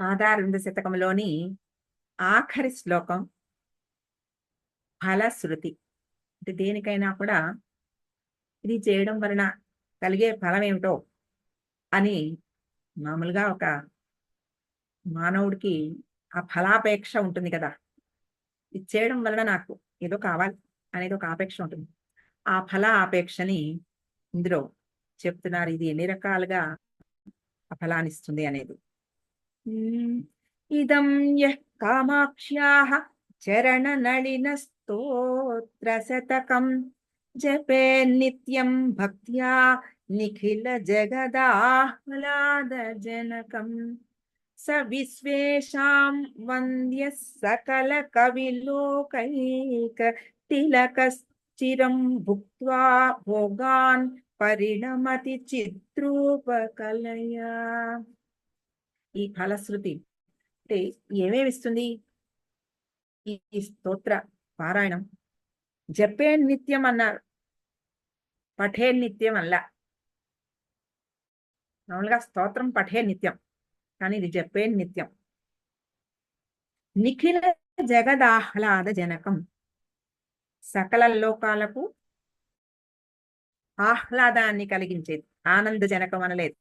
ఆధారవింద శతకంలోని ఆఖరి శ్లోకం ఫలశ్రుతి. అంటే దేనికైనా కూడా ఇది చేయడం వలన కలిగే ఫలం ఏమిటో అని మామూలుగా ఒక మానవుడికి ఆ ఫలాపేక్ష ఉంటుంది కదా. ఇది చేయడం వలన నాకు ఏదో కావాలి అనేది ఒక ఆపేక్ష ఉంటుంది. ఆ ఫల ఆపేక్షని ఇందులో చెప్తున్నారు. ఇది ఎన్ని రకాలుగా ఆ ఫలాన్నిస్తుంది అనేది. ఇదం యః కామాక్ష్యాః చరణ నళిన స్తోత్ర శతకం జపే నిత్యం భక్త్యా నిఖిల జగదాహ్లాద జనకం స విశ్వేషాం వంద్య సకల కవిలోకైక తిలకశ్చిరం భుక్త్వా భోగాన్ పరిణమతి చిద్రూపకలయా. ఈ ఫలశ్రుతి అంటే ఏమేమి ఇస్తుంది? ఈ స్తోత్ర పారాయణం జపే నిత్యం అన్నారు, పఠే నిత్యం అల్లా. మామూలుగా స్తోత్రం పఠే నిత్యం, కానీ ఇది జపే నిత్యం. నిఖిల జగదాహ్లాద జనకం, సకల లోకాలకు ఆహ్లాదాన్ని కలిగించేది. ఆనంద జనకం అనలేదు,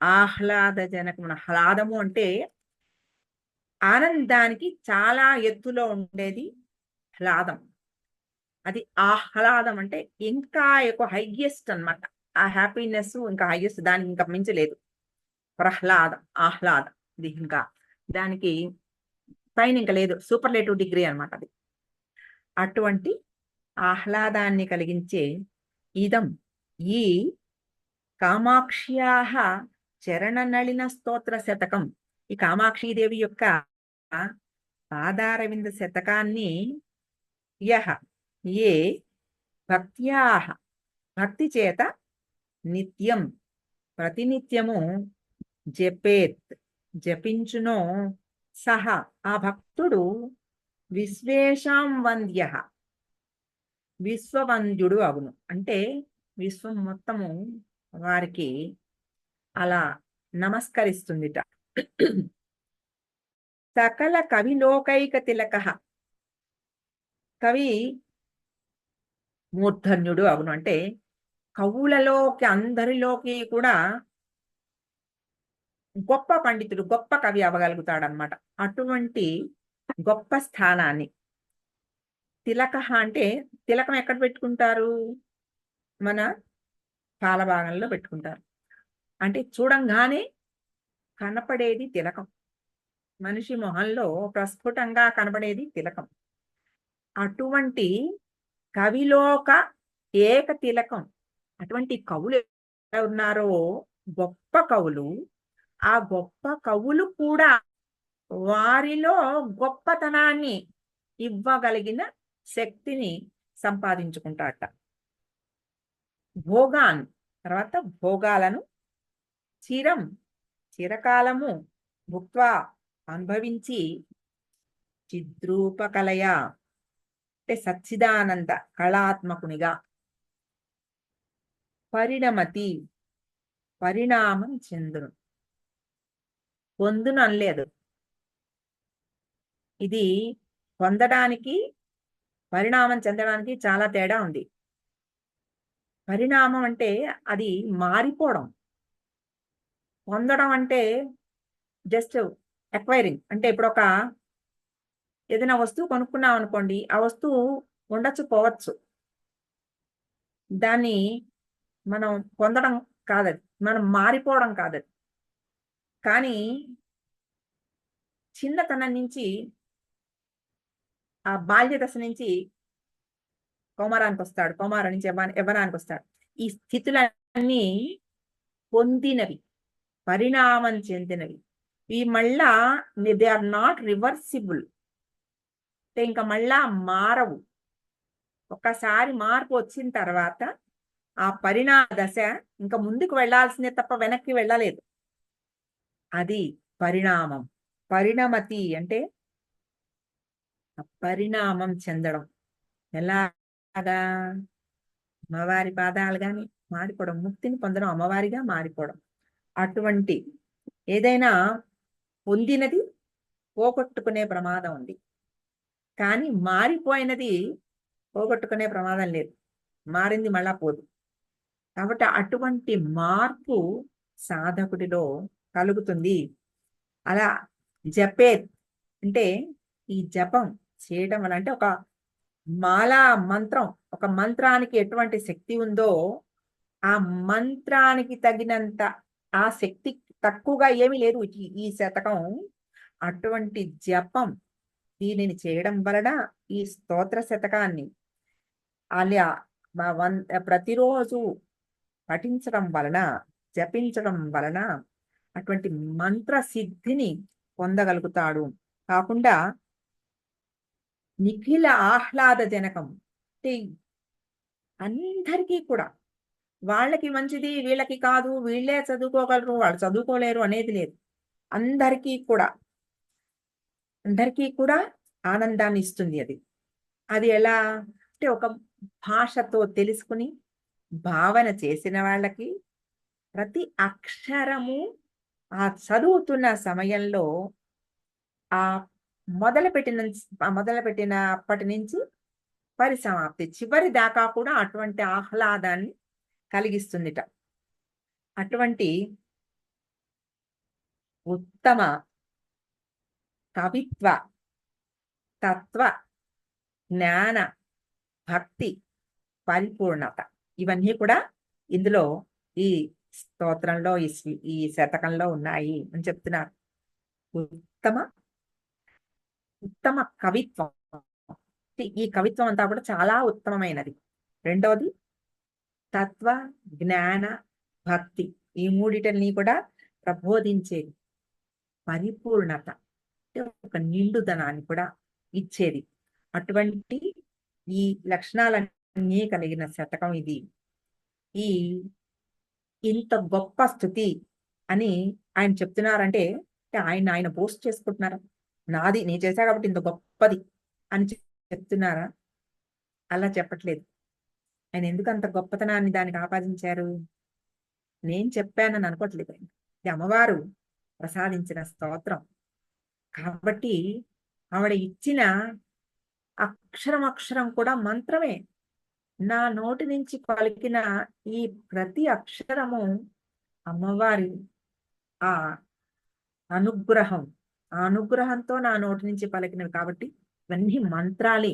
ఆహ్లాద జనకం. ఆహ్లాదము అంటే ఆనందానికి చాలా ఎత్తులో ఉండేది హ్లాదం. అది ఆహ్లాదం అంటే ఇంకా ఎక్కువ హైయెస్ట్ అన్నమాట. ఆ హ్యాపీనెస్ ఇంకా హైయెస్ట్, దానికి ఇంకా మించలేదు. ప్రహ్లాదం, ఆహ్లాదం, ఇది ఇంకా దానికి పైన ఇంకా లేదు, సూపర్లేటివ్ డిగ్రీ అన్నమాట అది. అటువంటి ఆహ్లాదాన్ని కలిగించే ఇదం, ఈ కామాక్ష్యాః చరణ నళిన స్తోత్ర శతకం, ఈ కామాక్షీదేవి యొక్క పాదారవింద శతకాన్ని యః, ఏ భక్త్యాః, భక్తి చేత నిత్యం, ప్రతినిత్యము జపేత్, జపించునో సహ, ఆ భక్తుడు విశ్వేషాం వంద్యః, విశ్వవంద్యుడు అగును. అంటే విశ్వం మొత్తము వారికి అలా నమస్కరిస్తుందిట. సకల కవిలోకైక తిలక, కవి మూర్ధన్యుడు అగును. అంటే కవులలోకి అందరిలోకి కూడా గొప్ప పండితుడు, గొప్ప కవి అవ్వగలుగుతాడనమాట. అటువంటి గొప్ప స్థానాన్ని. తిలక అంటే తిలకం ఎక్కడ పెట్టుకుంటారు? మన పాలభాగంలో పెట్టుకుంటారు. అంటే చూడంగానే కనపడేది తిలకం, మనిషి మొహంలో ప్రస్ఫుటంగా కనపడేది తిలకం. అటువంటి కవిలోక ఏక తిలకం. అటువంటి కవులు ఉన్నారో, గొప్ప కవులు, ఆ గొప్ప కవులు కూడా వారిలో గొప్పతనాన్ని ఇవ్వగలిగిన శక్తిని సంపాదించుకుంటారట. భోగాన్, తర్వాత భోగాలను, చిరం, చిరకాలము, భుక్త్వా, అనుభవించి, చిద్రూపకలయ అంటే సచ్చిదానంద కళాత్మకునిగా, పరిణమతి, పరిణామం చెందును. పొందును అనలేదు, ఇది పొందడానికి పరిణామం చెందడానికి చాలా తేడా ఉంది. పరిణామం అంటే అది మారిపోవడం, పొందడం అంటే జస్ట్ అక్వైరింగ్. అంటే ఇప్పుడు ఒక ఏదైనా వస్తువు కొనుక్కున్నాం అనుకోండి, ఆ వస్తువు ఉండొచ్చు పోవచ్చు, దాన్ని మనం పొందడం కాదది, మనం మారిపోవడం కాదది. కానీ చిన్నతనం నుంచి, ఆ బాల్య దశ నుంచి కౌమారానికి వస్తాడు, కౌమారం నుంచి యవ్వనానికి వస్తాడు. ఈ స్థితులన్నీ పొందినవి, పరిణామం చెందినవి. ఇవి మళ్ళా దే ఆర్ నాట్ రివర్సిబుల్, అంటే ఇంకా మళ్ళా మారవు. ఒక్కసారి మార్పు వచ్చిన తర్వాత ఆ పరిణామ దశ ఇంకా ముందుకు వెళ్లాల్సిందే తప్ప వెనక్కి వెళ్ళలేదు. అది పరిణామం. పరిణమతి అంటే పరిణామం చెందడం. ఎలాగా? అమ్మవారి పాదాలుగాని మారిపోవడం, ముక్తిని పొందడం, అమ్మవారిగా మారిపోవడం. అటువంటి ఏదైనా పొందినది పోగొట్టుకునే ప్రమాదం ఉంది. కానీ మారిపోయినది పోగొట్టుకునే ప్రమాదం లేదు. మారింది మళ్ళా పోదు. కాబట్టి అటువంటి మార్పు సాధకుడిలో కలుగుతుంది. అలా జపే అంటే ఈ జపం చేయడం వల్ల అంటే ఒక మాలా మంత్రం, ఒక మంత్రానికి ఎటువంటి శక్తి ఉందో ఆ మంత్రానికి తగినంత ఆ శక్తి తక్కువగా ఏమీ లేదు ఈ శతకం. అటువంటి జపం దీనిని చేయడం వలన ఈ స్తోత్ర శతకాన్ని అలా ప్రతిరోజు పఠించడం వలన, జపించడం వలన అటువంటి మంత్ర సిద్ధిని పొందగలుగుతాడు. కాకుండా నిఖిల ఆహ్లాదజనకం అంటే అందరికీ కూడా వాళ్ళకి మంచిది, వీళ్ళకి కాదు, వీళ్ళే చదువుకోగలరు, వాళ్ళు చదువుకోలేరు అనేది లేదు. అందరికీ కూడా ఆనందాన్ని ఇస్తుంది అది. అది ఎలా అంటే ఒక భాషతో తెలుసుకుని భావన చేసిన వాళ్ళకి ప్రతి అక్షరము ఆ చదువుతున్న సమయంలో ఆ మొదలుపెట్టినప్పటి నుంచి పరిసమాప్తి చివరి దాకా కూడా అటువంటి ఆహ్లాదాన్ని కలిగిస్తుందిట. అటువంటి ఉత్తమ కవిత్వ, తత్వ, జ్ఞాన, భక్తి, పరిపూర్ణత ఇవన్నీ కూడా ఇందులో ఈ స్తోత్రంలో ఈ శతకంలో ఉన్నాయి అని చెప్తున్నారు. ఉత్తమ కవిత్వం, ఈ కవిత్వం అంతా కూడా చాలా ఉత్తమమైనది. రెండవది తత్వ, జ్ఞాన, భక్తి ఈ మూడిటిని కూడా ప్రబోధించేది. పరిపూర్ణత అంటే ఒక నిండుదనాన్ని కూడా ఇచ్చేది. అటువంటి ఈ లక్షణాలన్నీ కలిగిన శతకం ఇది. ఈ ఇంత గొప్ప స్థుతి అని ఆయన చెప్తున్నారంటే ఆయన పోస్ట్ చేసుకుంటున్నారా? నాది నేను చేశా కాబట్టి ఇంత గొప్పది అని చెప్తున్నారా? అలా చెప్పట్లేదు. ఆయన ఎందుకు అంత గొప్పతనాన్ని దానికి ఆపాదించారు? నేను చెప్పానని అనుకోవట్లేదు. ఇది అమ్మవారు ప్రసాదించిన స్తోత్రం కాబట్టి ఆవిడ ఇచ్చిన అక్షరం కూడా మంత్రమే. నా నోటి నుంచి పలికిన ఈ ప్రతి అక్షరము అమ్మవారి ఆ అనుగ్రహం, ఆ అనుగ్రహంతో నా నోటి నుంచి పలికినవి కాబట్టి ఇవన్నీ మంత్రాలే.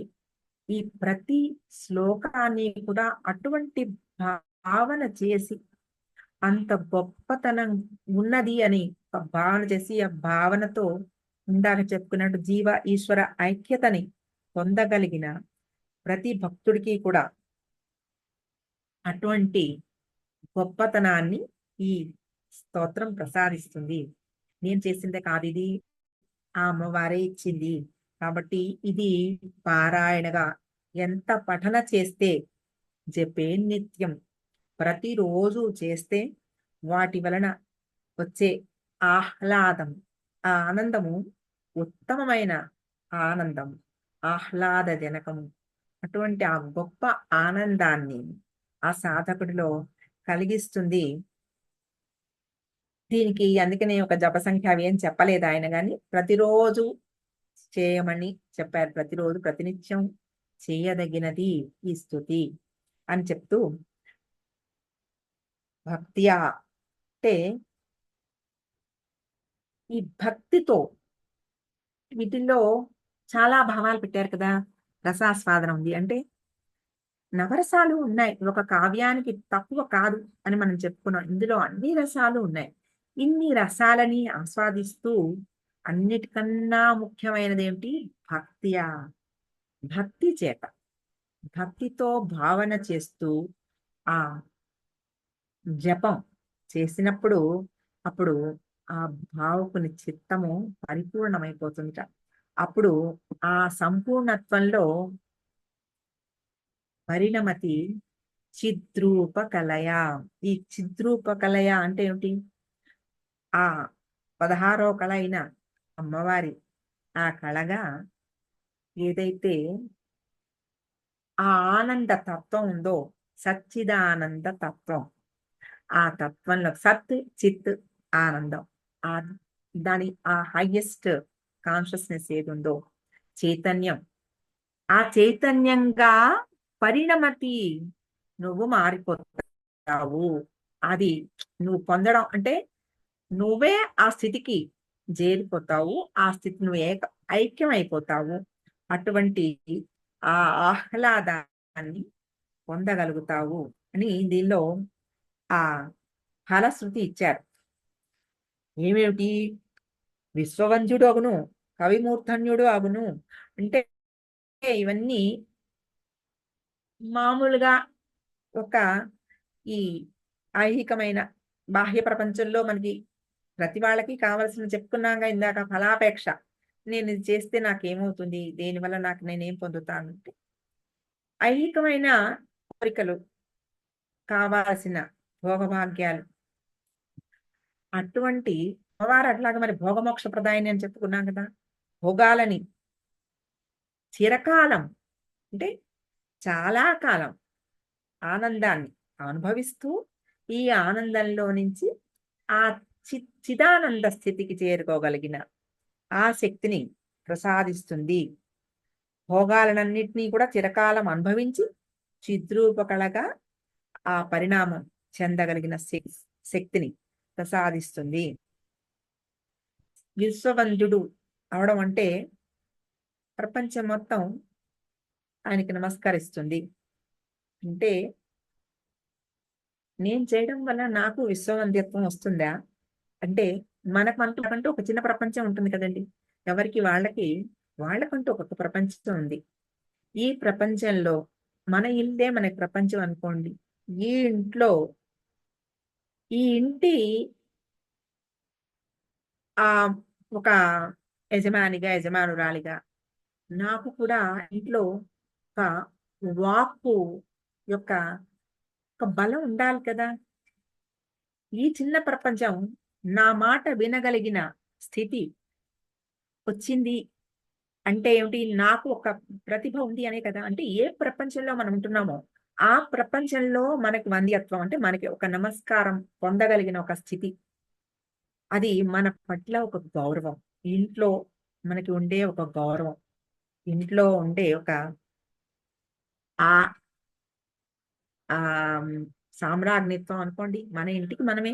ఈ ప్రతి శ్లోకాన్ని కూడా అటువంటి భావన చేసి అంత గొప్పతనం ఉన్నది అని భావన చేసి ఆ భావనతో ఇందాక చెప్పుకున్నట్టు జీవ ఈశ్వర ఐక్యతని పొందగలిగిన ప్రతి భక్తుడికి కూడా అటువంటి గొప్పతనాన్ని ఈ స్తోత్రం ప్రసాదిస్తుంది. నేను చేసిందే కాదు, ఇది ఆ అమ్మవారే ఇచ్చింది. కాబట్టి ఇది పారాయణగా ఎంత పఠన చేస్తే జపే నిత్యం ప్రతిరోజు చేస్తే వాటి వలన వచ్చే ఆహ్లాదం, ఆ ఆనందము ఉత్తమమైన ఆనందం, ఆహ్లాదజనకము. అటువంటి ఆ గొప్ప ఆనందాన్ని ఆ సాధకుడిలో కలిగిస్తుంది. దీనికి అందుకనే ఒక జప సంఖ్య అవి ఏం చెప్పలేదు ఆయన, కానీ ప్రతిరోజు చేయమని చెప్పారు. ప్రతిరోజు ప్రతినిత్యం చేయదగినది ఈ స్తుతి అని చెప్తూ భక్తియా అంటే ఈ భక్తితో వీటిల్లో చాలా భావాలు పెట్టారు కదా. రసాస్వాదన ఉంది అంటే నవరసాలు ఉన్నాయి. ఒక కావ్యానికి తక్కువ కాదు అని మనం చెప్పుకున్నాం. ఇందులో అన్ని రసాలు ఉన్నాయి. ఇన్ని రసాలని ఆస్వాదిస్తూ అన్నిటికన్నా ముఖ్యమైనది ఏమిటి? భక్తియా, భక్తి చేత, భక్తితో భావన చేస్తూ ఆ జపం చేసినప్పుడు అప్పుడు ఆ భావకుని చిత్తము పరిపూర్ణమైపోతుంట. అప్పుడు ఆ సంపూర్ణత్వంలో పరిణమతి చిద్రూప కలయ. ఈ చిద్రూప కలయ అంటే ఏమిటి? ఆ 16వ కళ అయిన అమ్మవారి ఆ కళగా ఏదైతే ఆ ఆనంద తత్వం ఉందో, సచ్చిదానంద తత్వం, ఆ తత్వంలో సత్ చిత్ ఆనందం, ఆ దాని ఆ హైయెస్ట్ కాన్షియస్నెస్ ఏది ఉందో, చైతన్యం, ఆ చైతన్యంగా పరిణమతి, నువ్వు మారిపోతావు. అది నువ్వు పొందడం అంటే నువ్వే ఆ స్థితికి చేరిపోతావు. ఆ స్థితి నువ్వు ఐక్యం అయిపోతావు. అటువంటి ఆ ఆహ్లాదాన్ని పొందగలుగుతావు అని దీనిలో ఆ ఫలశ్రుతి ఇచ్చారు. ఏమేమిటి? విశ్వవంద్యుడు అగును, కవిమూర్ధన్యుడు అగును అంటే ఇవన్నీ మామూలుగా ఒక ఈ ఐహికమైన బాహ్య ప్రపంచంలో మనకి ప్రతి వాళ్ళకి కావాల్సిన చెప్పుకున్నాగా ఇందాక ఫలాపేక్ష. నేను ఇది చేస్తే నాకేమవుతుంది? దేనివల్ల నాకు నేనేం పొందుతాను? అంటే ఐహికమైన కోరికలు, కావాల్సిన భోగభాగ్యాలు. అటువంటి అమ్మవారు అట్లాగా మరి భోగమోక్ష ప్రదాయిని అని చెప్పుకున్నాం కదా! భోగాలని చిరకాలం అంటే చాలా కాలం ఆనందాన్ని అనుభవిస్తూ, ఈ ఆనందంలో నుంచి ఆ చిదానంద స్థితికి చేరుకోగలిగిన ఆ శక్తిని ప్రసాదిస్తుంది. భోగాలనన్నిటినీ కూడా చిరకాలం అనుభవించి చిద్రూపకళగా ఆ పరిణామం చెందగలిగిన శక్తిని ప్రసాదిస్తుంది. విశ్వవంద్యుడు అవడం అంటే ప్రపంచం మొత్తం ఆయనకి నమస్కరిస్తుంది. అంటే నేను చేయడం వల్ల నాకు విశ్వవంద్యత్వం వస్తుందా? అంటే మనకంటూ ఒక చిన్న ప్రపంచం ఉంటుంది కదండి. ఎవరికి వాళ్ళకంటూ ఒక ప్రపంచం ఉంది. ఈ ప్రపంచంలో మన ఇల్లే మనకి ప్రపంచం అనుకోండి. ఈ ఇంట్లో ఈ ఇంటి ఆ ఒక యజమానిగా, యజమానురాలిగా నాకు కూడా ఇంట్లో ఒక వాక్కు యొక్క ఒక బలం ఉండాలి కదా! ఈ చిన్న ప్రపంచం నా మాట వినగలిగిన స్థితి వచ్చింది అంటే ఏమిటి? నాకు ఒక ప్రతిభ ఉంది అనే కదా! అంటే ఏ ప్రపంచంలో మనం ఉంటున్నామో, ఆ ప్రపంచంలో మనకి వంద్యత్వం అంటే మనకి ఒక నమస్కారం పొందగలిగిన ఒక స్థితి. అది మన పట్ల ఒక గౌరవం. ఇంట్లో మనకి ఉండే ఒక గౌరవం. ఇంట్లో ఉండే ఒక ఆ ఆహ్, సామ్రాజ్ఞిత్వం అనుకోండి. మన ఇంటికి మనమే.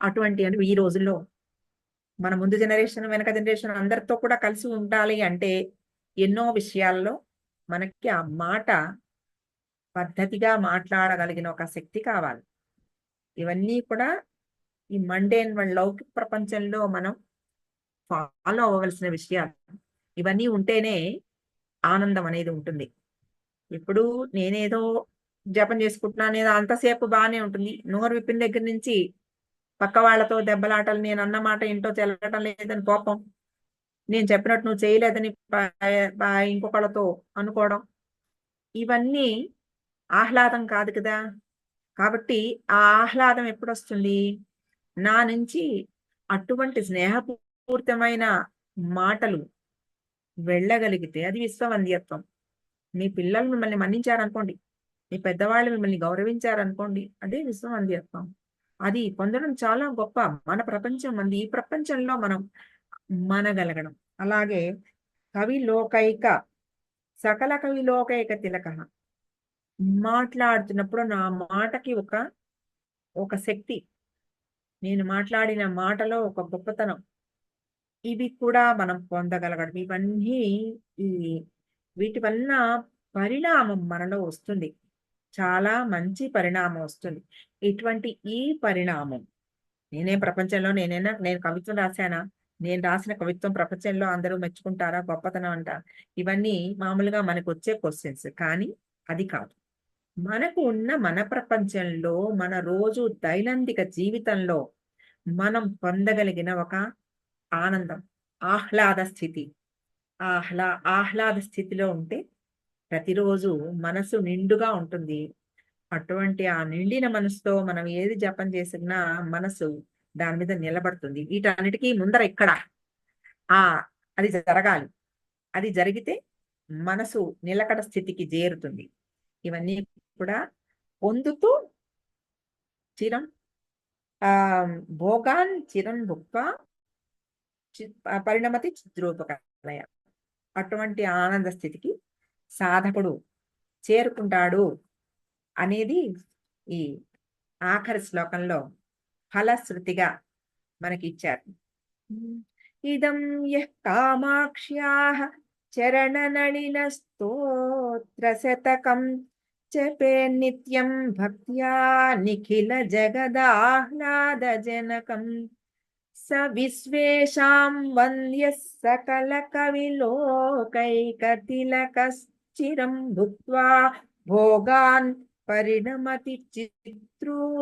అటువంటి అంటే ఈ రోజుల్లో మన ముందు జనరేషన్, వెనక జనరేషన్ అందరితో కూడా కలిసి ఉండాలి అంటే ఎన్నో విషయాల్లో మనకి ఆ మాట పద్ధతిగా మాట్లాడగలిగిన ఒక శక్తి కావాలి. ఇవన్నీ కూడా ఈ మండేన్ లౌకిక ప్రపంచంలో మనం ఫాలో అవ్వవలసిన విషయాలు. ఇవన్నీ ఉంటేనే ఆనందం అనేది ఉంటుంది. ఇప్పుడు నేనేదో జపం చేసుకుంటున్నాను ఏదో అంతసేపు బానే ఉంటుంది. నోరు విప్పిన దగ్గర నుంచి పక్క వాళ్ళతో దెబ్బలాటలు, నేను అన్న మాట ఏంటో చెల్లటం లేదని కోపం, నేను చెప్పినట్టు నువ్వు చేయలేదని ఇంకొకళ్ళతో అనుకోవడం. ఇవన్నీ ఆహ్లాదం కాదు కదా! కాబట్టి ఆ ఆహ్లాదం ఎప్పుడొస్తుంది? నా నుంచి అటువంటి స్నేహపూరితమైన మాటలు వెళ్ళగలిగితే అది విశ్వవంద్యత్వం. మీ పిల్లలు మిమ్మల్ని మన్నించారనుకోండి, మీ పెద్దవాళ్ళు మిమ్మల్ని గౌరవించారనుకోండి, అదే విశ్వవంద్యత్వం. అది పొందడం చాలా గొప్ప. మన ప్రపంచం మనది. ఈ ప్రపంచంలో మనం మనగలగడం. అలాగే కవి లోకైక సకల కవి లోకైక తిలకః. మాట్లాడుతున్నప్పుడు నా మాటకి ఒక శక్తి. నేను మాట్లాడిన మాటలో ఒక గొప్పతనం. ఇవి కూడా మనం పొందగలగడం. ఇవన్నీ ఈ వీటి వలన పరిణామం మనలో వస్తుంది. చాలా మంచి పరిణామం వస్తుంది. ఇటువంటి ఈ పరిణామం ప్రపంచంలో నేను కవిత్వం రాసానా? నేను రాసిన కవిత్వం ప్రపంచంలో అందరూ మెచ్చుకుంటారా? గొప్పతనం అంటారా? ఇవన్నీ మామూలుగా మనకొచ్చే క్వెషన్స్. కానీ అది కాదు. మనకు ఉన్న మన ప్రపంచంలో, మన రోజు దైనందిక జీవితంలో మనం పొందగలిగిన ఒక ఆనందం, ఆహ్లాద స్థితి. ఆహ్లాద స్థితిలో ఉంటే ప్రతిరోజు మనసు నిండుగా ఉంటుంది. అటువంటి ఆ నిండిన మనసుతో మనం ఏది జపం చేసినా మనసు దాని మీద నిలబడుతుంది. వీటన్నిటికీ ముందర ఇక్కడ ఆ అది జరగాలి. అది జరిగితే మనసు నిలకడ స్థితికి చేరుతుంది. ఇవన్నీ కూడా పొందుతూ చిరం భోగాన్ చిరం భుక్త్వా పరిణమతి చిద్రూపకలయ. అటువంటి ఆనంద స్థితికి సాధకుడు చేరుకుంటాడు అనేది ఈ ఆఖరి శ్లోకంలో ఫలశ్రుతిగా మనకి ఇచ్చారు. ఇదం యః కామాక్ష్యాః చరణనళిన స్తోత్ర శతకం జపే నిత్యం భక్త్యా నిఖిల జగదాహ్లాదజనకం స విశ్వేషాం వంద్యః సకల కవిలోకైకతిలకశ్చిరం భుక్త్వా భోగాన్ పరిణమతి చిత్రూపకలయా.